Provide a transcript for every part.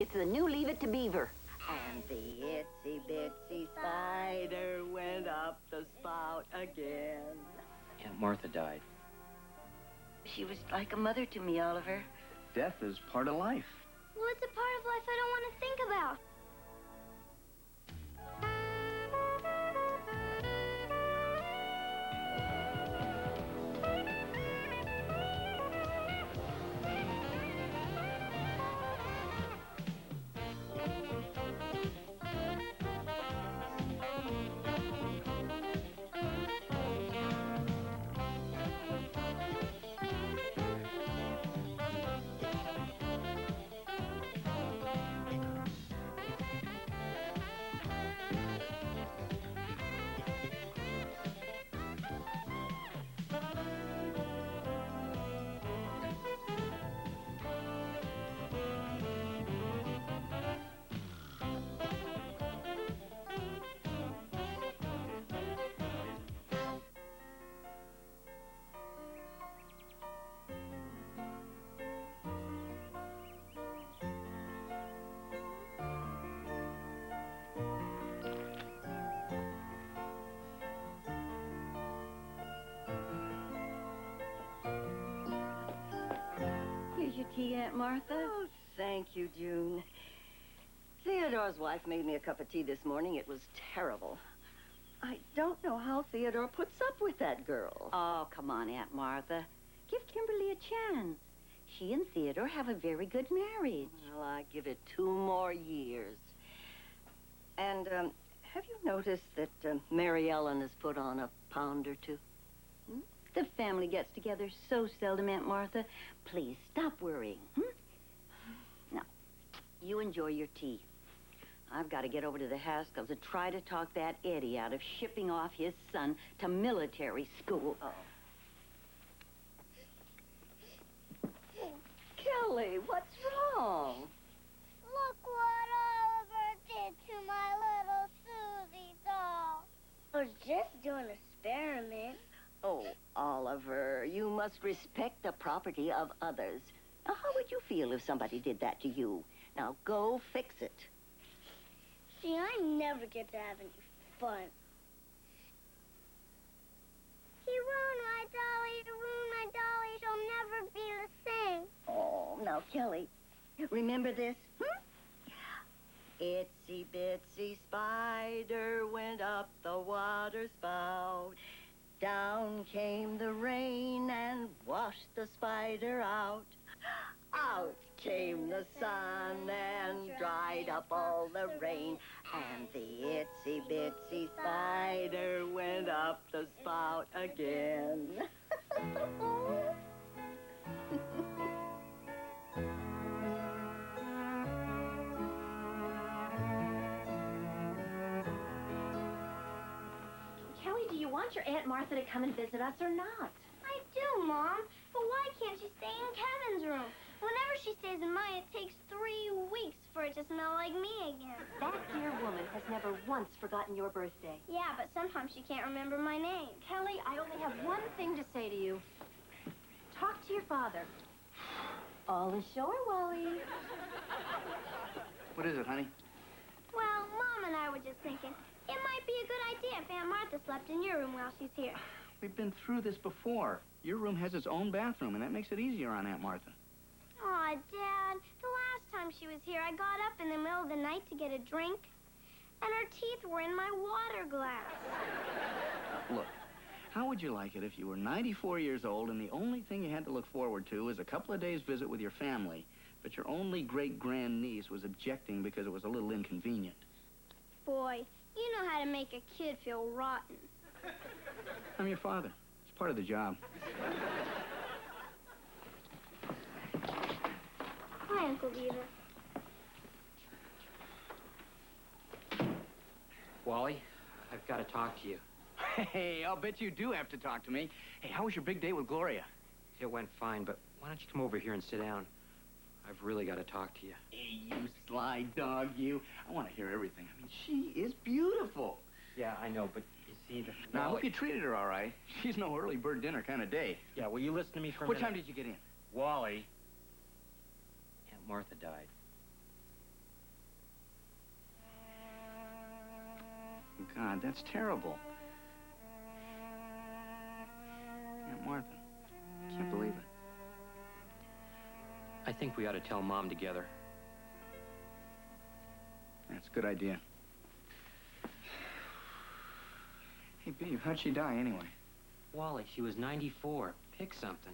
It's the new Leave It to Beaver. And the itsy bitsy spider went up the spout again. Aunt Martha died. She was like a mother to me, Oliver. Death is part of life. Well, it's a part of life I don't want to think about. Here's your tea, Aunt Martha. Oh, thank you, June. Theodore's wife made me a cup of tea this morning. It was terrible. I don't know how Theodore puts up with that girl. Oh, come on, Aunt Martha. Give Kimberly a chance. She and Theodore have a very good marriage. Well, I give it 2 more years. And, have you noticed that Mary Ellen has put on a pound or 2? The family gets together so seldom, Aunt Martha. Please, stop worrying. Now, you enjoy your tea. I've got to get over to the Haskells and try to talk that Eddie out of shipping off his son to military school. Oh. Kelly, what's wrong? Look what Oliver did to my little Susie doll. I was just doing an experiment. Oh, Oliver, you must respect the property of others. Now, how would you feel if somebody did that to you? Now, go fix it. See, I never get to have any fun. He ruined my dolly. She'll never be the same. Oh, now, Kelly, remember this? Itsy bitsy spider went up the water spout. Down came the rain and washed the spider out. Out came the sun and dried up all the rain. And the itsy bitsy spider went up the spout again. Kelly, do you want your Aunt Martha to come and visit us or not? I do, Mom. But why can't she stay in Kevin's room? Whenever she stays in mine, it takes 3 weeks for it to smell like me again. That dear woman has never once forgotten your birthday. Yeah, but sometimes she can't remember my name. Kelly, I only have one thing to say to you. Talk to your father. All ashore, Wally. What is it, honey? Well, Mom and I were just thinking, it might be a good idea if Aunt Martha slept in your room while she's here. We've been through this before. Your room has its own bathroom, and that makes it easier on Aunt Martha. Aw, Dad, the last time she was here, I got up in the middle of the night to get a drink, and her teeth were in my water glass. Look, how would you like it if you were 94 years old and the only thing you had to look forward to was a couple of days' visit with your family, but your only great-grandniece was objecting because it was a little inconvenient? Boy, you know how to make a kid feel rotten. I'm your father. It's part of the job. Hi, Uncle Beaver. Wally, I've got to talk to you. Hey, I'll bet you do have to talk to me. Hey, how was your big day with Gloria? It went fine, but why don't you come over here and sit down? I've really got to talk to you. Hey, you sly dog, you. I want to hear everything. I mean, she is beautiful. Yeah, I know, but you see... Now, I hope you treated her all right. She's no early bird dinner kind of day. Yeah, will you listen to me for a What minute? time did you get in? Wally. Aunt Martha died. God, that's terrible. Aunt Martha, can't believe it. I think we ought to tell Mom together. That's a good idea. Hey, Beaver, how'd she die anyway? Wally, she was 94. Pick something.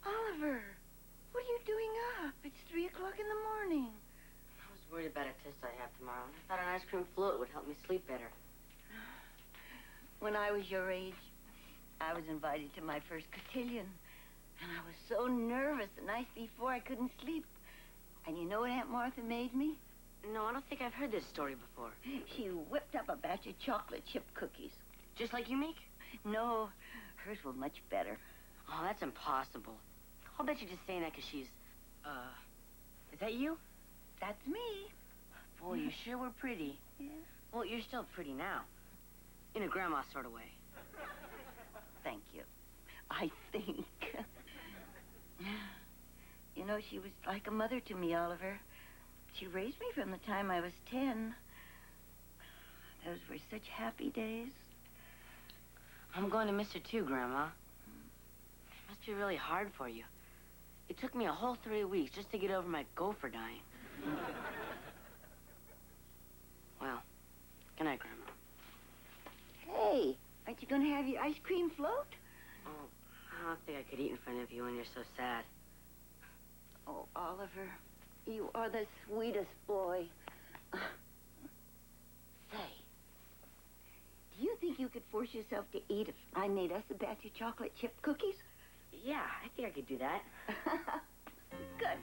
Oliver, what are you doing up? It's 3 o'clock in the morning. I was worried about a test I have tomorrow. I thought an ice cream float would help me sleep better. When I was your age, I was invited to my first cotillion. And I was so nervous the night before I couldn't sleep. And you know what Aunt Martha made me? No, I don't think I've heard this story before. She whipped up a batch of chocolate chip cookies. Just like you make? No, hers were much better. Oh, that's impossible. I'll bet you're just saying that because she's, is that you? That's me. Boy, you sure were pretty. Yeah. Well, you're still pretty now. In a grandma sort of way. Thank you. I think. You know, she was like a mother to me, Oliver. She raised me from the time I was 10. Those were such happy days. I'm going to miss her too, Grandma. It must be really hard for you. It took me a whole 3 weeks just to get over my gopher dying. Well, good night, Grandma. Hey, aren't you going to have your ice cream float? Oh, I don't think I could eat in front of you when you're so sad. Oh, Oliver, you are the sweetest boy. Say, do you think you could force yourself to eat if I made us a batch of chocolate chip cookies? Yeah, I think I could do that. Good.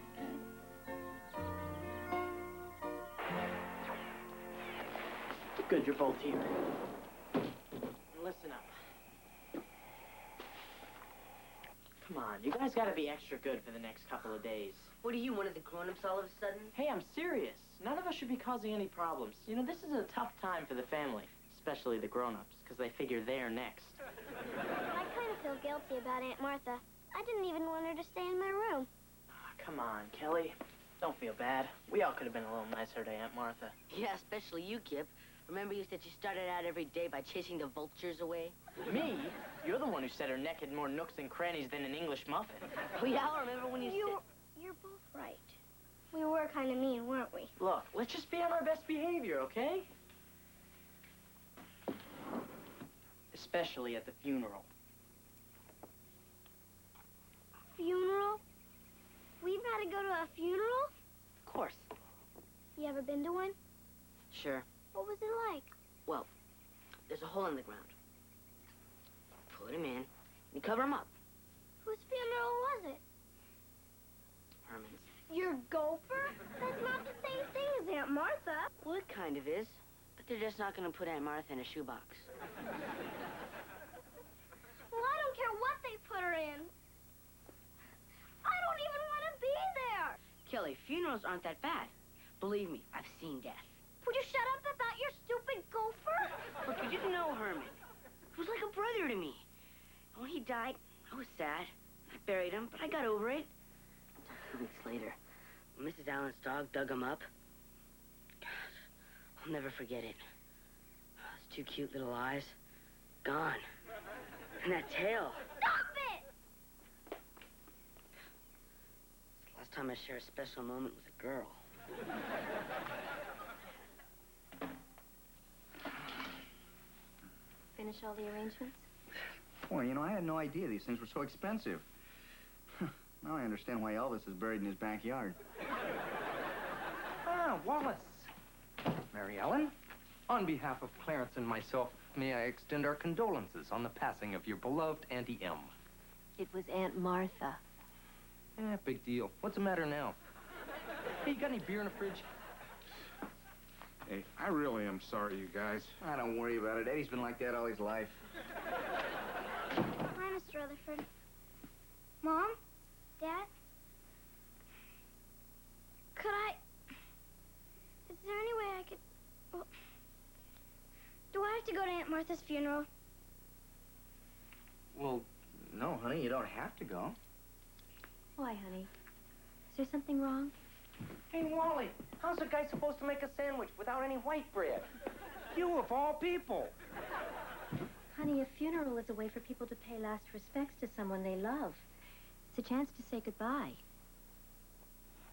Good, you're both here. Listen up. Come on, you guys gotta be extra good for the next couple of days. What are you, one of the grown-ups all of a sudden? Hey, I'm serious. None of us should be causing any problems. You know, this is a tough time for the family, especially the grown-ups, because they figure they're next. I kind of feel guilty about Aunt Martha. I didn't even want her to stay in my room. Come on, Kelly. Don't feel bad. We all could have been a little nicer to Aunt Martha. Yeah, especially you, Kip. Remember you said she started out every day by chasing the vultures away? Me? You're the one who said her neck had more nooks and crannies than an English muffin. Oh, yeah, I remember when you said... You're both right. We were kind of mean, weren't we? Look, let's just be on our best behavior, okay? Especially at the funeral. Funeral? We've had to go to a funeral? Of course. You ever been to one? Sure. What was it like? Well, there's a hole in the ground. Put him in, and you cover him up. Whose funeral was it? Herman's. Your gopher? That's not the same thing as Aunt Martha. Well, it kind of is. But they're just not going to put Aunt Martha in a shoebox. Well, I don't care what they put her in. I don't even want to be there. Kelly, funerals aren't that bad. Believe me, I've seen death. Would you shut up about your stupid gopher? Look, you didn't know Herman. He was like a brother to me. And when he died, I was sad. I buried him, but I got over it. Until 2 weeks later, when Mrs. Allen's dog dug him up. God, I'll never forget it. Those 2 cute little eyes, gone. And that tail. Stop it! It's the last time I shared a special moment with a girl. Finish all the arrangements? Boy, you know, I had no idea these things were so expensive. Now I understand why Elvis is buried in his backyard. Ah, Wallace. Mary Ellen, on behalf of Clarence and myself, may I extend our condolences on the passing of your beloved Auntie M. It was Aunt Martha. Big deal. What's the matter now? Hey, you got any beer in the fridge? Hey, I really am sorry, you guys. Ah, don't worry about it. Eddie's been like that all his life. Hi, Mr. Rutherford. Mom? Dad? Could I... Is there any way I could... Well, do I have to go to Aunt Martha's funeral? Well, no, honey, you don't have to go. Why, honey? Is there something wrong? Hey, Wally, how's a guy supposed to make a sandwich without any white bread? You of all people. Honey, a funeral is a way for people to pay last respects to someone they love. It's a chance to say goodbye.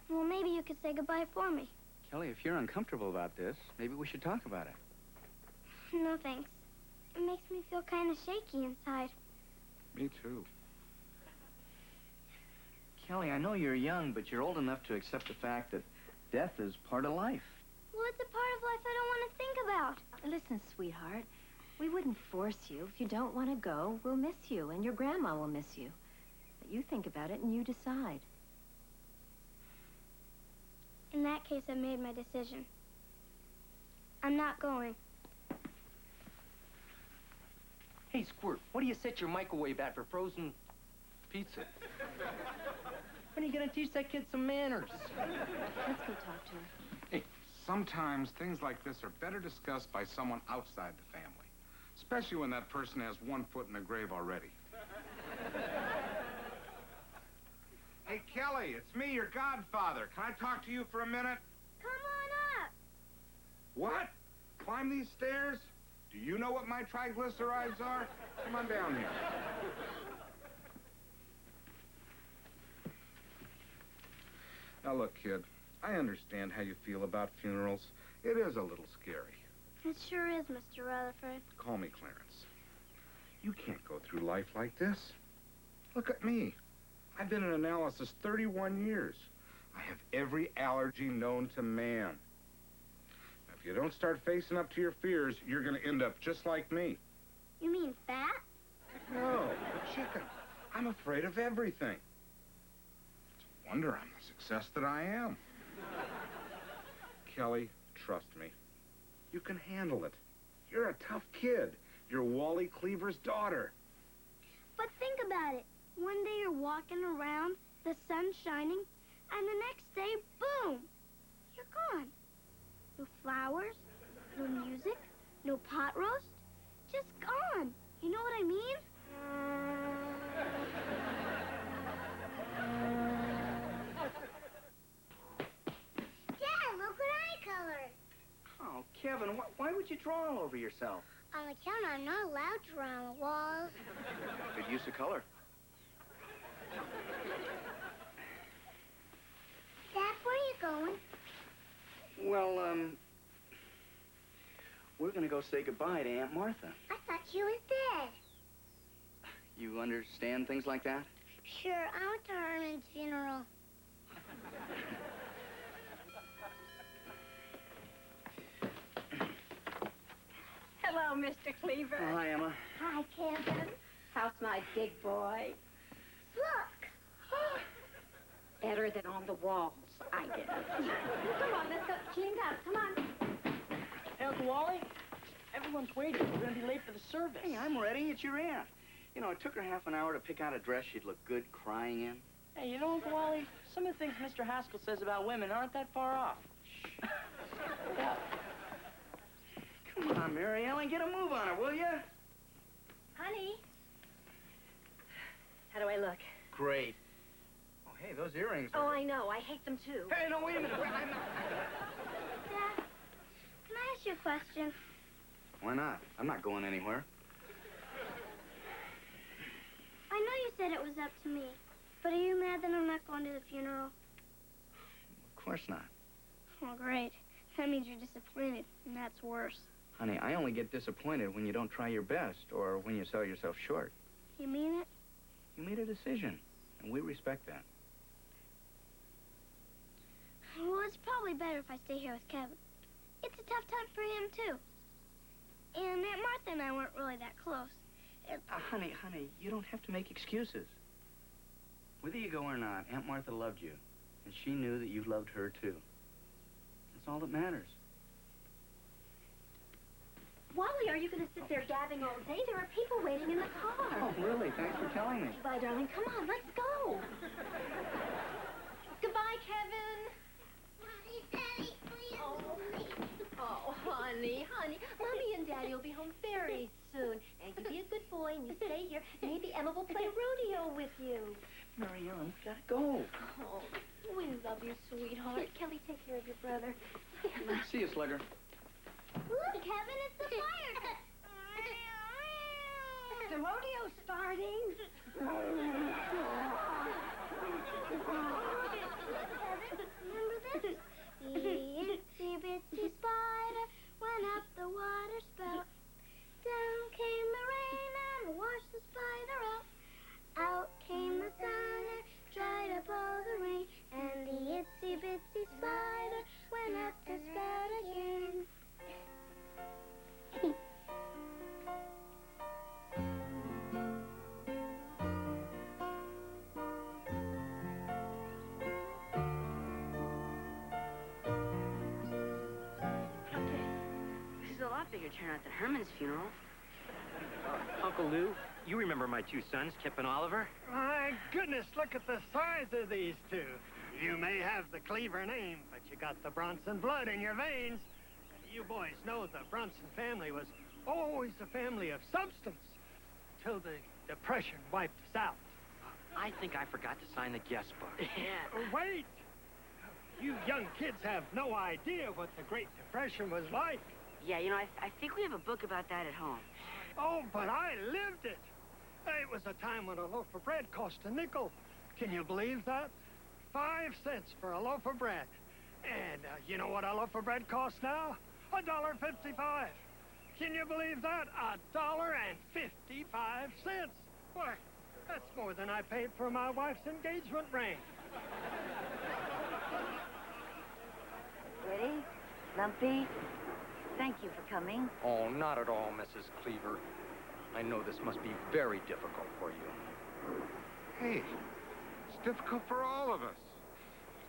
Well, maybe you could say goodbye for me. Kelly, if you're uncomfortable about this, maybe we should talk about it. No, thanks. It makes me feel kind of shaky inside. Me too. Kelly, I know you're young, but you're old enough to accept the fact that death is part of life. Well, it's a part of life I don't want to think about. Listen, sweetheart, we wouldn't force you. If you don't want to go, we'll miss you, and your grandma will miss you. But you think about it and you decide. In that case, I've made my decision. I'm not going. Hey, Squirt, what do you set your microwave at for frozen pizza? When are you gonna teach that kid some manners? Let's go talk to her. Hey, sometimes things like this are better discussed by someone outside the family, especially when that person has one foot in the grave already. Hey, Kelly, it's me, your godfather. Can I talk to you for a minute? Come on up. What? Climb these stairs? Do you know what my triglycerides are? Come on down here. Now, look, kid, I understand how you feel about funerals. It is a little scary. It sure is, Mr. Rutherford. Call me Clarence. You can't go through life like this. Look at me. I've been in analysis 31 years. I have every allergy known to man. Now, if you don't start facing up to your fears, you're going to end up just like me. You mean fat? No, a chicken. I'm afraid of everything. It's a wonder I'm the success that I am. Kelly, trust me. You can handle it. You're a tough kid. You're Wally Cleaver's daughter. But think about it. One day you're walking around, the sun's shining, and the next day, boom, you're gone. No flowers, no music, no pot roast, just gone. You know what I mean? Dad, look what I colored. Oh, Kevin, why would you draw all over yourself? On account I'm not allowed to draw on the walls. Good use of color. Dad, where are you going? Well, we're going to go say goodbye to Aunt Martha. I thought she was dead. You understand things like that? Sure, I went to Herman's funeral. Hello, Mr. Cleaver. Oh, hi, Emma. Hi, Kevin. How's my big boy? Look. Better than on the walls, I guess. Come on, let's go. Change up. Come on. Hey, Uncle Wally, everyone's waiting. We're going to be late for the service. Hey, I'm ready. It's your aunt. You know, it took her half an hour to pick out a dress she'd look good crying in. Hey, you know, Uncle Wally, some of the things Mr. Haskell says about women aren't that far off. Yeah. Come on, Mary Ellen, get a move on it, will you? Honey. How do I look? Great. Oh, hey, those earrings Oh, are... I know. I hate them, too. Hey, no, wait a minute. I'm not... Dad, can I ask you a question? Why not? I'm not going anywhere. I know you said it was up to me, but are you mad that I'm not going to the funeral? Of course not. Oh, great. That means you're disappointed, and that's worse. Honey, I only get disappointed when you don't try your best or when you sell yourself short. You mean it? You made a decision, and we respect that. Well, it's probably better if I stay here with Kevin. It's a tough time for him, too. And Aunt Martha and I weren't really that close. Honey, you don't have to make excuses. Whether you go or not, Aunt Martha loved you, and she knew that you loved her, too. That's all that matters. Wally, are you going to sit there gabbing all day? There are people waiting in the car. Oh, really? Okay, thanks for telling me. Bye, darling. Come on, let's go. Goodbye, Kevin. Daddy, please. Oh, honey. Mommy and Daddy will be home very soon. And you be a good boy and you stay here. Maybe Emma will play rodeo with you. Mary Ellen, we gotta go. Oh, we love you, sweetheart. Kelly, take care of your brother. See you, Slugger. Look, Kevin, it's the fire. The rodeo's starting. Remember this? The itsy bitsy spider went up the water spout. Down came the rain and washed the spider out. Out came the sun and dried up all the rain. And the itsy bitsy spider went up the spout again. This is a lot bigger turnout than Herman's funeral. Uncle Lou, you remember my two sons, Kip and Oliver? My goodness, look at the size of these two. You may have the Cleaver name, but you got the Bronson blood in your veins. And you boys know the Bronson family was always a family of substance till the Depression wiped us out. I think I forgot to sign the guest book. Wait! You young kids have no idea what the Great Depression was like. Yeah, you know, I think we have a book about that at home. Oh, but I lived it. It was a time when a loaf of bread cost a nickel. Can you believe that? 5 cents for a loaf of bread. And you know what a loaf of bread costs now? $1.55. Can you believe that? $1.55. Why, that's more than I paid for my wife's engagement ring. Ready? Lumpy? Thank you for coming. Oh, not at all, Mrs. Cleaver. I know this must be very difficult for you. Hey, it's difficult for all of us.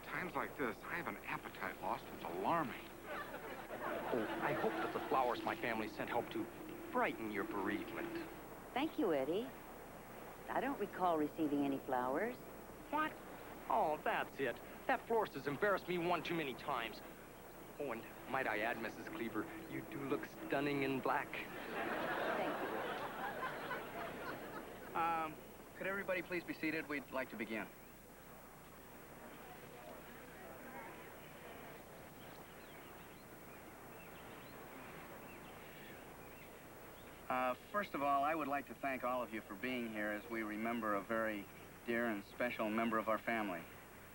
At times like this, I have an appetite lost that's alarming. Oh, I hope that the flowers my family sent help to brighten your bereavement. Thank you, Eddie. I don't recall receiving any flowers. What? Oh, that's it. That florist has embarrassed me one too many times. Oh, and might I add, Mrs. Cleaver, you do look stunning in black. Thank you. Could everybody please be seated? We'd like to begin. First of all, I would like to thank all of you for being here as we remember a very dear and special member of our family,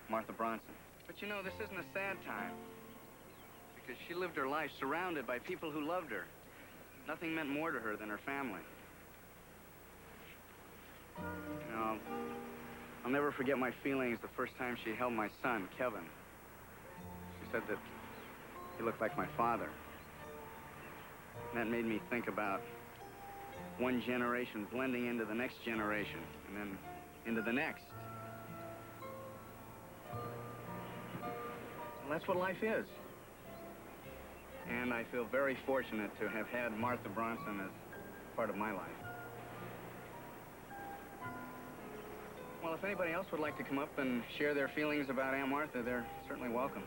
Martha Bronson. But you know, this isn't a sad time, because she lived her life surrounded by people who loved her. Nothing meant more to her than her family. You know, I'll never forget my feelings the first time she held my son, Kevin. She said that he looked like my father. And that made me think about one generation blending into the next generation, and then into the next. Well, that's what life is. And I feel very fortunate to have had Martha Bronson as part of my life. Well, if anybody else would like to come up and share their feelings about Aunt Martha, they're certainly welcome.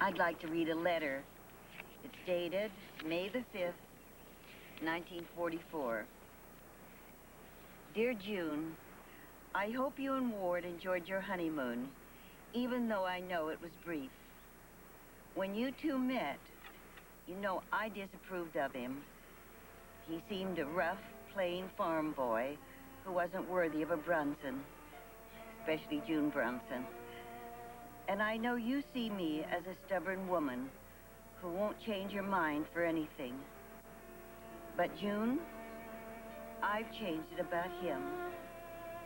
I'd like to read a letter. It's dated May the 5th, 1944. Dear June, I hope you and Ward enjoyed your honeymoon, even though I know it was brief. When you two met, you know I disapproved of him. He seemed a rough, plain farm boy who wasn't worthy of a Bronson, especially June Bronson. And I know you see me as a stubborn woman who won't change your mind for anything. But June, I've changed it about him.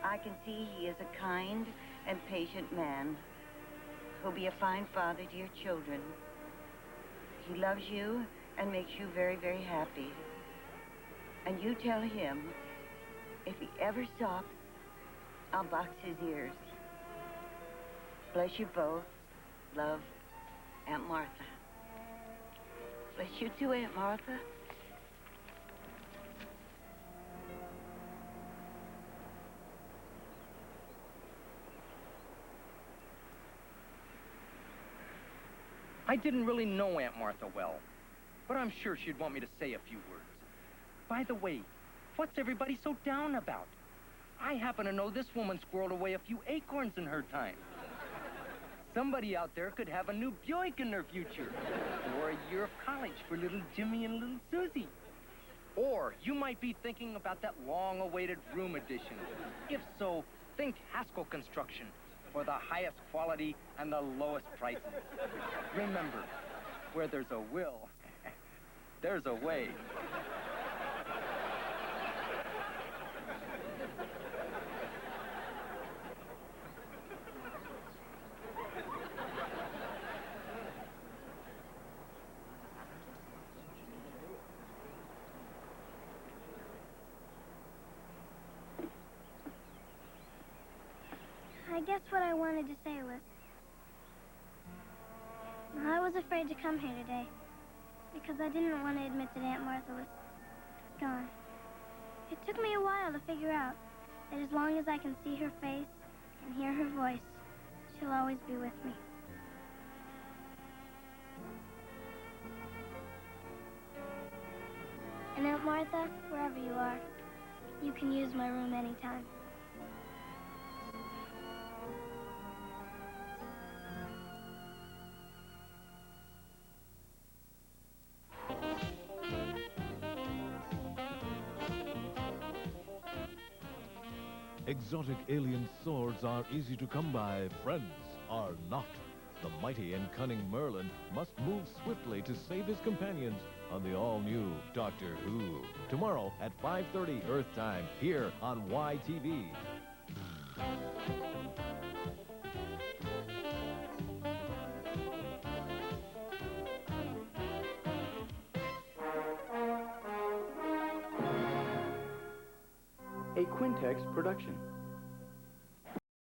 I can see he is a kind and patient man who'll be a fine father to your children. He loves you and makes you very, very happy. And you tell him, if he ever stops, I'll box his ears. Bless you both. Love, Aunt Martha. Bless you too, Aunt Martha. I didn't really know Aunt Martha well, but I'm sure she'd want me to say a few words. By the way, what's everybody so down about? I happen to know this woman squirreled away a few acorns in her time. Somebody out there could have a new Buick in their future, or a year of college for little Jimmy and little Susie. Or you might be thinking about that long-awaited room addition. If so, think Haskell Construction for the highest quality and the lowest prices. Remember, where there's a will, there's a way. I guess what I wanted to say was, I was afraid to come here today because I didn't want to admit that Aunt Martha was gone. It took me a while to figure out that as long as I can see her face and hear her voice, she'll always be with me. And Aunt Martha, wherever you are, you can use my room anytime. Exotic alien swords are easy to come by. Friends are not. The mighty and cunning Merlin must move swiftly to save his companions on the all-new Doctor Who. Tomorrow at 5:30 Earth Time, here on YTV. A Quintex production.